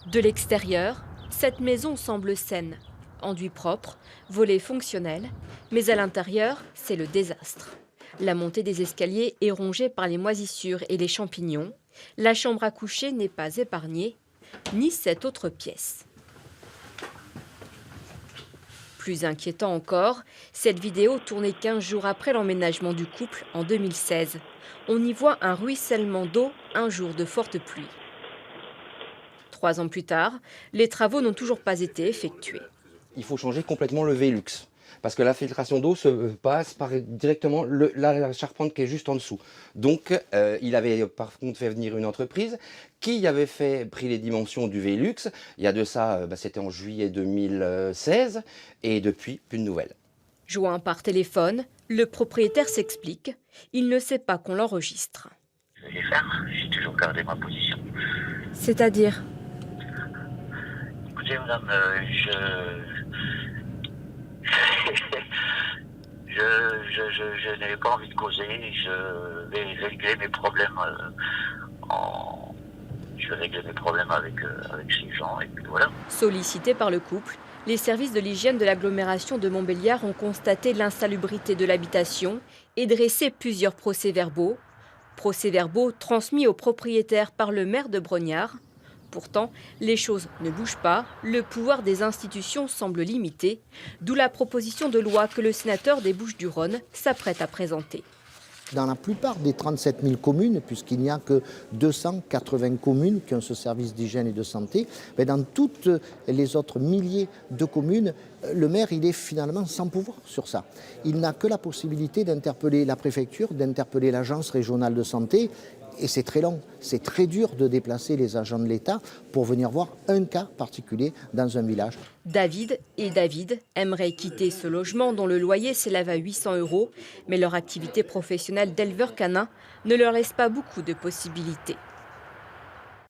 De l'extérieur, cette maison semble saine. Enduit propre, volets fonctionnels, mais à l'intérieur, c'est le désastre. La montée des escaliers est rongée par les moisissures et les champignons. La chambre à coucher n'est pas épargnée, ni cette autre pièce. Plus inquiétant encore, cette vidéo tournée 15 jours après l'emménagement du couple en 2016. On y voit un ruissellement d'eau un jour de forte pluie. 3 ans plus tard, les travaux n'ont toujours pas été effectués. Il faut changer complètement le Velux. Parce que la filtration d'eau se passe par directement la charpente qui est juste en dessous. Donc, il avait par contre fait venir une entreprise qui avait pris les dimensions du Velux. Il y a de ça, c'était en juillet 2016. Et depuis, plus de nouvelles. Joint par téléphone, le propriétaire s'explique. Il ne sait pas qu'on l'enregistre. Je vais les faire, j'ai toujours gardé ma position. C'est-à-dire ? Écoutez, madame, je n'ai pas envie de causer. Je vais régler mes problèmes je vais régler mes problèmes avec ces gens et puis voilà. Sollicités par le couple, les services de l'hygiène de l'agglomération de Montbéliard ont constaté l'insalubrité de l'habitation et dressé plusieurs procès-verbaux. Procès-verbaux transmis au propriétaire par le maire de Brognard. Pourtant, les choses ne bougent pas, le pouvoir des institutions semble limité, d'où la proposition de loi que le sénateur des Bouches-du-Rhône s'apprête à présenter. Dans la plupart des 37 000 communes, puisqu'il n'y a que 280 communes qui ont ce service d'hygiène et de santé, mais dans toutes les autres milliers de communes, le maire il est finalement sans pouvoir sur ça. Il n'a que la possibilité d'interpeller la préfecture, d'interpeller l'agence régionale de santé. Et c'est très long, c'est très dur de déplacer les agents de l'État pour venir voir un cas particulier dans un village. David aimeraient quitter ce logement dont le loyer s'élève à 800 €, mais leur activité professionnelle d'éleveur canin ne leur laisse pas beaucoup de possibilités.